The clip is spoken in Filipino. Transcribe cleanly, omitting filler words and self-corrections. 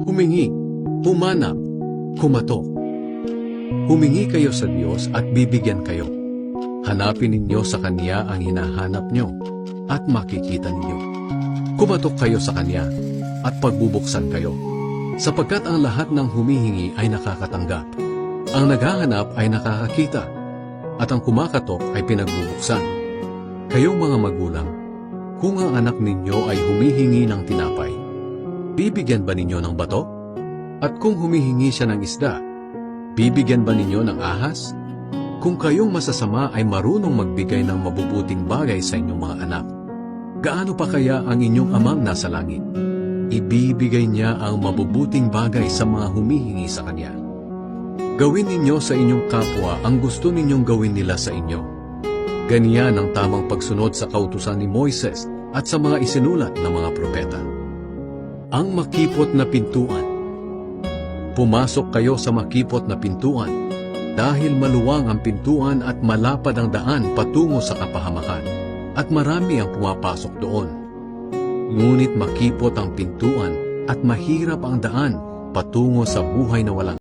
Humingi, humanap, kumatok. Humingi kayo sa Diyos at bibigyan kayo. Hanapin ninyo sa Kanya ang hinahanap nyo at makikita ninyo. Kumatok kayo sa Kanya at pagbubuksan kayo. Sapagkat ang lahat ng humihingi ay nakakatanggap. Ang naghahanap ay nakakakita. At ang kumakatok ay pinagbubuksan. Kayong mga magulang, kung ang anak ninyo ay humihingi ng tinapay, bibigyan ba ninyo ng bato? At kung humihingi siya ng isda, bibigyan ba ninyo ng ahas? Kung kayong masasama ay marunong magbigay ng mabubuting bagay sa inyong mga anak, gaano pa kaya ang inyong amang nasa langit? Ibibigay niya ang mabubuting bagay sa mga humihingi sa Kanya. Gawin ninyo sa inyong kapwa ang gusto ninyong gawin nila sa inyo. Ganyan ang tamang pagsunod sa kautusan ni Moises at sa mga isinulat ng mga propeta. Ang makipot na pintuan. Pumasok kayo sa makipot na pintuan, dahil maluwang ang pintuan at malapad ang daan patungo sa kapahamakan, at marami ang pumapasok doon. Ngunit makipot ang pintuan at mahirap ang daan patungo sa buhay na walang